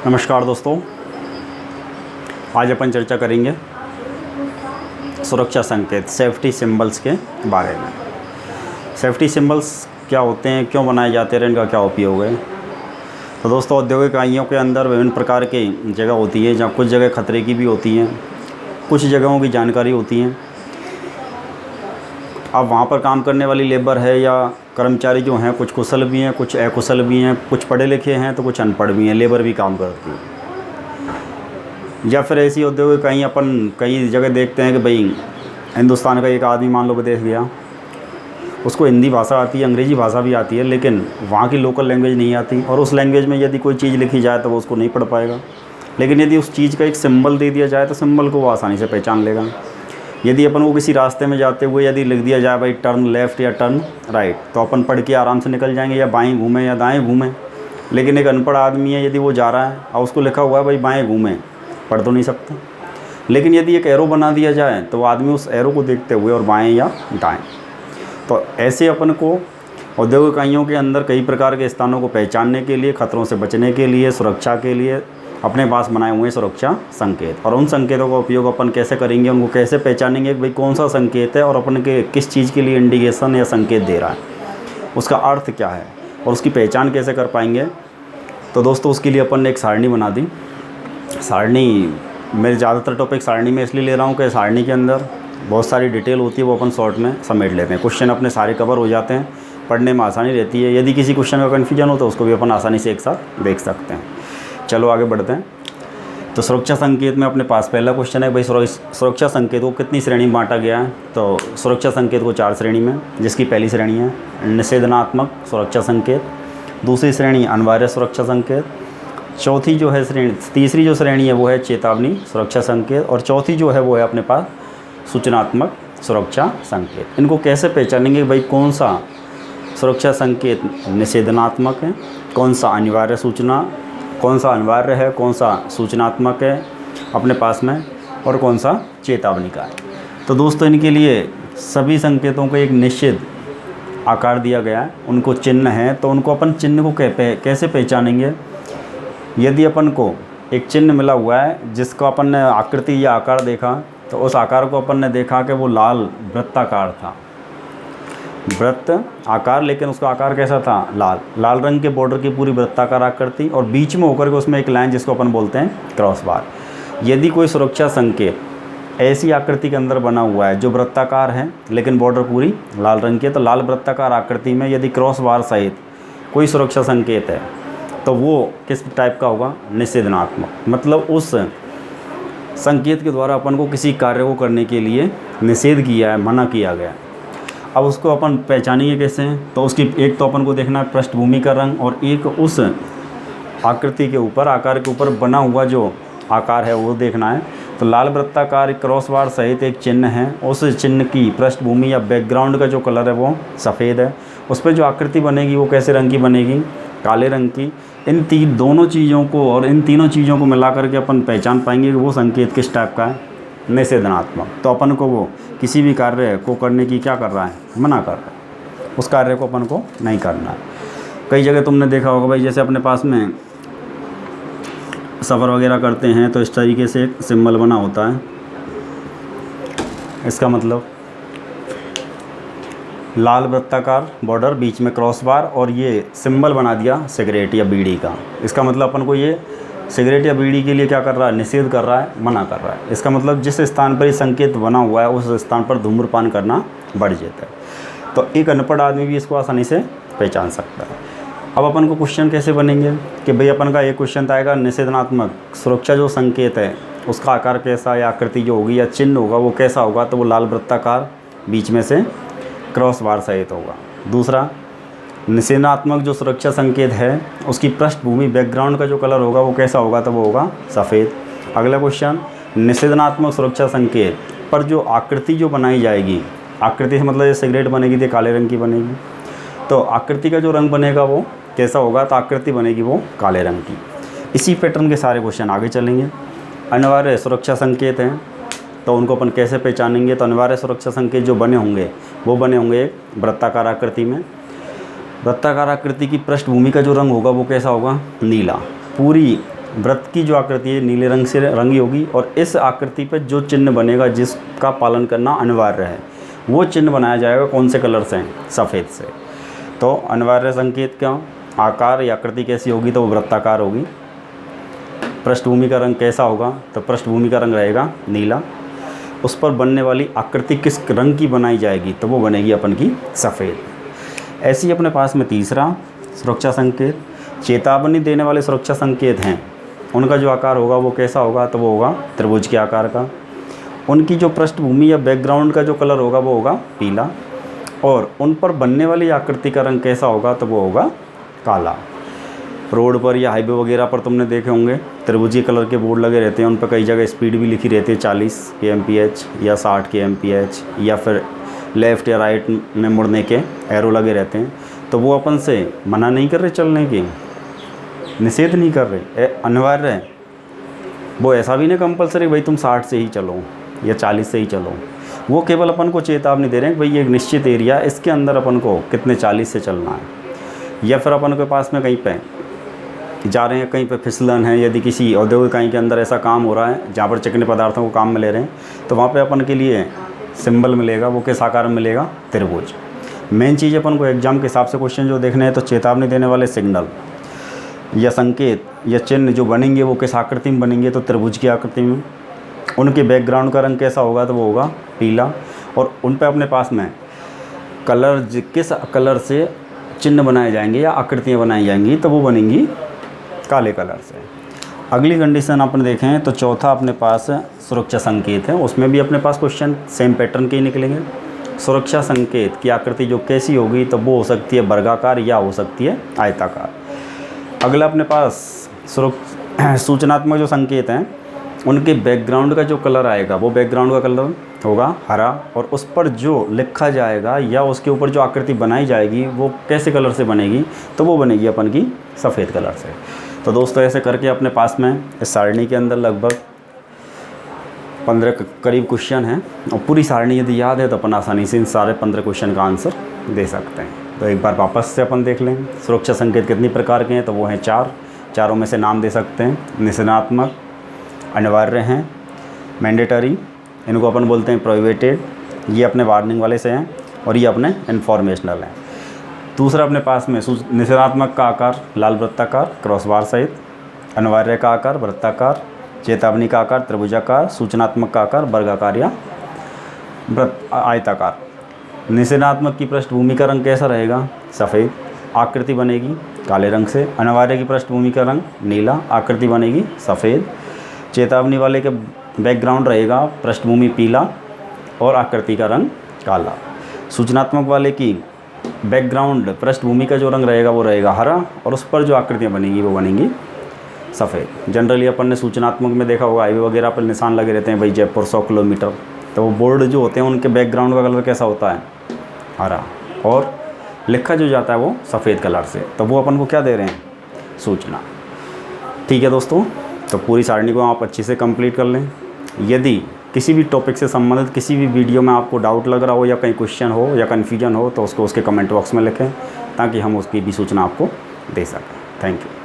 नमस्कार दोस्तों, आज अपन चर्चा करेंगे सुरक्षा संकेत सेफ्टी सिंबल्स के बारे में। सेफ्टी सिंबल्स क्या होते हैं, क्यों बनाए जाते हैं, इनका क्या उपयोग है। तो दोस्तों, औद्योगिक इकाइयों के अंदर विभिन्न प्रकार की जगह होती है, जहाँ कुछ जगह खतरे की भी होती हैं, कुछ जगहों की जानकारी होती हैं। अब वहाँ पर काम करने वाली लेबर है या कर्मचारी जो हैं, कुछ कुशल भी हैं, कुछ अकुशल भी हैं, कुछ पढ़े लिखे हैं तो कुछ अनपढ़ भी हैं, लेबर भी काम करती है। या फिर ऐसी औद्योगिक कहीं अपन कई जगह देखते हैं कि भाई हिंदुस्तान का एक आदमी मान लो विदेश गया, उसको हिंदी भाषा आती है, अंग्रेज़ी भाषा भी आती है, लेकिन वहाँ की लोकल लैंग्वेज नहीं आती, और उस लैंग्वेज में यदि कोई चीज़ लिखी जाए तो वो उसको नहीं पढ़ पाएगा। लेकिन यदि उस चीज़ का एक सिंबल दे दिया जाए तो सिंबल को वो आसानी से पहचान लेगा। यदि अपन को किसी रास्ते में जाते हुए यदि लिख दिया जाए भाई टर्न लेफ़्ट या टर्न राइट, तो अपन पढ़ के आराम से निकल जाएंगे, या बाएं घूमें या दाएं घूमें। लेकिन एक अनपढ़ आदमी है, यदि वो जा रहा है और उसको लिखा हुआ है भाई बाएं घूमें, पढ़ तो नहीं सकता। लेकिन यदि एक एरो बना दिया जाए तो वो आदमी उस एरो को देखते हुए और बाएँ या दाएँ। तो ऐसे अपन को औद्योगिक इकाइयों के अंदर कई प्रकार के स्थानों को पहचानने के लिए, खतरों से बचने के लिए, सुरक्षा के लिए अपने पास बनाए हुए सुरक्षा संकेत। और उन संकेतों का उपयोग अपन कैसे करेंगे, उनको कैसे पहचानेंगे कि भाई कौन सा संकेत है और अपन के किस चीज़ के लिए इंडिकेशन या संकेत दे रहा है, उसका अर्थ क्या है और उसकी पहचान कैसे कर पाएंगे। तो दोस्तों, उसके लिए अपन ने एक सारणी बना दी। सारणी, मैं ज़्यादातर टॉपिक सारणी में इसलिए ले रहा हूँ कि सारणी के अंदर बहुत सारी डिटेल होती है, वो अपन शॉर्ट में समेट लेते हैं। क्वेश्चन अपने सारे कवर हो जाते हैं, पढ़ने में आसानी रहती है। यदि किसी क्वेश्चन का कन्फ्यूजन हो तो उसको भी अपन आसानी से एक साथ देख सकते हैं। चलो आगे बढ़ते हैं। तो सुरक्षा संकेत में अपने पास पहला क्वेश्चन है भाई सुरक्षा संकेत को कितनी श्रेणी में बांटा गया है। तो सुरक्षा संकेत को 4 श्रेणी में, जिसकी पहली श्रेणी है निषेधात्मक सुरक्षा संकेत, दूसरी श्रेणी अनिवार्य सुरक्षा संकेत, चौथी जो है श्रेणी, तीसरी जो श्रेणी है वो है चेतावनी सुरक्षा संकेत, और चौथी जो है वो है अपने पास सूचनात्मक सुरक्षा संकेत। इनको कैसे पहचानेंगे भाई कौन सा सुरक्षा संकेत निषेधात्मक है, कौन सा अनिवार्य सूचना, कौन सा अनिवार्य है, कौन सा सूचनात्मक है अपने पास में, और कौन सा चेतावनी का है। तो दोस्तों, इनके लिए सभी संकेतों को एक निश्चित आकार दिया गया है, उनको चिन्ह है। तो उनको अपन चिन्ह को कैसे पहचानेंगे। यदि अपन को एक चिन्ह मिला हुआ है जिसको अपन ने आकृति या आकार देखा, तो उस आकार को अपन ने देखा कि वो लाल वृत्ताकार था, वृत्त आकार, लेकिन उसका आकार कैसा था, लाल रंग के बॉर्डर की पूरी वृत्ताकार आकृति, और बीच में होकर के उसमें एक लाइन जिसको अपन बोलते हैं क्रॉस बार। यदि कोई सुरक्षा संकेत ऐसी आकृति के अंदर बना हुआ है जो वृत्ताकार है लेकिन बॉर्डर पूरी लाल रंग की है, तो लाल वृत्ताकार आकृति में यदि क्रॉस बार सहित कोई सुरक्षा संकेत है तो वो किस टाइप का होगा, निषेधात्मक। मतलब उस संकेत के द्वारा अपन को किसी कार्य को करने के लिए निषेध किया है, मना किया गया। अब उसको अपन पहचानेंगे कैसे। तो उसकी एक तो अपन को देखना है पृष्ठभूमि का रंग, और एक उस आकृति के ऊपर, आकार के ऊपर बना हुआ जो आकार है वो देखना है। तो लाल वृत्ताकार क्रॉस बार सहित एक चिन्ह है, उस चिन्ह की पृष्ठभूमि या बैकग्राउंड का जो कलर है वो सफ़ेद है, उस पर जो आकृति बनेगी वो कैसे रंग की बनेगी, काले रंग की। इन दोनों चीज़ों को और इन तीनों चीज़ों को मिला करके अपन पहचान पाएंगे कि वो संकेत किस टाइप का है, निषेधात्मक। तो अपन को वो किसी भी कार्य को करने की क्या कर रहा है, मना कर रहा है, उस कार्य को अपन को नहीं करना है। कई जगह तुमने देखा होगा भाई, जैसे अपने पास में सफ़र वगैरह करते हैं तो इस तरीके से एक सिंबल बना होता है। इसका मतलब लाल वृत्ताकार बॉर्डर, बीच में क्रॉस बार, और ये सिंबल बना दिया सिगरेट या बीड़ी का। इसका मतलब अपन को ये सिगरेट या बीड़ी के लिए क्या कर रहा है, निषेध कर रहा है, मना कर रहा है। इसका मतलब जिस स्थान पर ये संकेत बना हुआ है उस स्थान पर धूम्रपान करना बढ़ जाता है। तो एक अनपढ़ आदमी भी इसको आसानी से पहचान सकता है। अब अपन को क्वेश्चन कैसे बनेंगे कि भाई अपन का एक क्वेश्चन आएगा निषेधात्मक सुरक्षा जो संकेत है उसका आकार कैसा, या आकृति जो होगी या चिन्ह होगा वो कैसा होगा। तो वो लाल वृत्ताकार, बीच में से क्रॉस बार सहित होगा। दूसरा, निषेधात्मक जो सुरक्षा संकेत है उसकी पृष्ठभूमि, बैकग्राउंड का जो कलर होगा वो कैसा होगा, तो वो होगा सफ़ेद। अगला क्वेश्चन, निषेधात्मक सुरक्षा संकेत पर जो आकृति जो बनाई जाएगी, आकृति से मतलब ये सिगरेट बनेगी तो काले रंग की बनेगी, तो आकृति का जो रंग बनेगा वो कैसा होगा, तो आकृति बनेगी वो काले रंग की। इसी पैटर्न के सारे क्वेश्चन आगे चलेंगे। अनिवार्य सुरक्षा संकेत हैं तो उनको अपन कैसे पहचानेंगे। तो अनिवार्य सुरक्षा संकेत जो बने होंगे वो बने होंगे एक वृत्ताकार आकृति में। वृत्ताकार आकृति की पृष्ठभूमि का जो रंग होगा वो कैसा होगा, नीला। पूरी वृत्त की जो आकृति है नीले रंग से रंगी होगी और इस आकृति पर जो चिन्ह बनेगा जिसका पालन करना अनिवार्य है वो चिन्ह बनाया जाएगा कौन से कलर से? सफ़ेद से। तो अनिवार्य संकेत का आकार या आकृति कैसी होगी? तो वो वृत्ताकार होगी। पृष्ठभूमि का रंग कैसा होगा? तो पृष्ठभूमि का रंग रहेगा नीला। उस पर बनने वाली आकृति किस रंग की बनाई जाएगी? तो वो बनेगी अपन की सफ़ेद। ऐसे ही अपने पास में तीसरा सुरक्षा संकेत, चेतावनी देने वाले सुरक्षा संकेत हैं, उनका जो आकार होगा वो कैसा होगा? तो वो होगा त्रिभुज के आकार का। उनकी जो पृष्ठभूमि या बैकग्राउंड का जो कलर होगा वो होगा पीला, और उन पर बनने वाली आकृति का रंग कैसा होगा? तो वो होगा काला। रोड पर या हाईवे वगैरह पर तुमने देखे होंगे त्रिभुजी कलर के बोर्ड लगे रहते हैं, उन पर कई जगह स्पीड भी लिखी रहती है 40 kmph या 60 kmph, या फिर लेफ़्ट या राइट में मुड़ने के एरो लगे रहते हैं। तो वो अपन से मना नहीं कर रहे चलने की, निषेध नहीं कर रहे, अनिवार्य है। वो ऐसा भी नहीं कंपलसरी भाई तुम 60 से ही चलो या 40 से ही चलो, वो केवल अपन को चेतावनी दे रहे हैं कि भाई ये एक निश्चित एरिया, इसके अंदर अपन को कितने 40 से चलना है। या फिर अपन के पास में कहीं पे जा रहे हैं, कहीं पे फिसलन है, यदि किसी औद्योगिक इकाई के अंदर ऐसा काम हो रहा है जहाँ पर चिकने पदार्थों को काम में ले रहे हैं, तो वहाँ पे अपन के लिए सिंबल मिलेगा, वो किस आकार में मिलेगा? त्रिभुज। मेन चीज़ अपन को एग्जाम के हिसाब से क्वेश्चन जो देखने हैं, तो चेतावनी देने वाले सिग्नल या संकेत या चिन्ह जो बनेंगे वो किस आकृति में बनेंगे? तो त्रिभुज की आकृति में। उनके बैकग्राउंड का रंग कैसा होगा? तो वो होगा पीला, और उन पर अपने पास में कलर किस कलर से चिन्ह बनाए जाएंगे या आकृतियाँ बनाई जाएंगी? तो वो बनेंगी काले कलर से। अगली कंडीशन अपन देखें तो चौथा अपने पास सुरक्षा संकेत है, उसमें भी अपने पास क्वेश्चन सेम पैटर्न के ही निकलेंगे। सुरक्षा संकेत की आकृति जो कैसी होगी? तो वो हो सकती है वर्गाकार या हो सकती है आयताकार। अगला अपने पास सूचनात्मक जो संकेत हैं उनके बैकग्राउंड का जो कलर आएगा वो बैकग्राउंड का कलर होगा हरा, और उस पर जो लिखा जाएगा या उसके ऊपर जो आकृति बनाई जाएगी वो कैसे कलर से बनेगी? तो वो बनेगी अपन की सफ़ेद कलर से। तो दोस्तों ऐसे करके अपने पास में इस सारणी के अंदर लगभग 15 के करीब क्वेश्चन हैं, और पूरी सारणी यदि याद है तो अपन आसानी से इन सारे 15 क्वेश्चन का आंसर दे सकते हैं। तो एक बार वापस से अपन देख लें सुरक्षा संकेत कितनी प्रकार के हैं? तो वो हैं 4। चारों में से नाम दे सकते हैं। निषेधात्मक, अनिवार्य हैं, मैंडेटरी, इनको अपन बोलते हैं प्रोहिबिटेड, ये अपने वार्निंग वाले से हैं, और ये अपने इन्फॉर्मेशनल हैं। दूसरा अपने पास में निषेधात्मक का आकार लाल वृत्ताकार क्रॉसबार सहित, अनिवार्य का आकार वृत्ताकार, चेतावनी का आकार त्रिभुजाकार, सूचनात्मक का आकार वर्गाकार या आयताकार। निषेधात्मक की पृष्ठभूमि का रंग कैसा रहेगा? सफ़ेद, आकृति बनेगी काले रंग से। अनिवार्य की पृष्ठभूमि का रंग नीला, आकृति बनेगी सफ़ेद। चेतावनी वाले के बैकग्राउंड रहेगा पृष्ठभूमि पीला और आकृति का रंग काला। सूचनात्मक वाले की बैकग्राउंड पृष्ठभूमि का जो रंग रहेगा वो रहेगा हरा, और उस पर जो आकृतियाँ बनेंगी वो बनेंगी सफ़ेद। जनरली अपन ने सूचनात्मक में देखा होगा हाईवे वगैरह पर निशान लगे रहते हैं भाई जयपुर 100 किलोमीटर, तो वो बोर्ड जो होते हैं उनके बैकग्राउंड का कलर कैसा होता है? हरा, और लिखा जो जाता है वो सफ़ेद कलर से। तो वो अपन को क्या दे रहे हैं? सूचना। ठीक है दोस्तों, तो पूरी सारणी को आप अच्छे से कंप्लीट कर लें। यदि किसी भी टॉपिक से संबंधित किसी भी वीडियो में आपको डाउट लग रहा हो या कहीं क्वेश्चन हो या कन्फ्यूजन हो तो उसको उसके कमेंट बॉक्स में लिखें, ताकि हम उसकी भी सूचना आपको दे सकें। Thank you.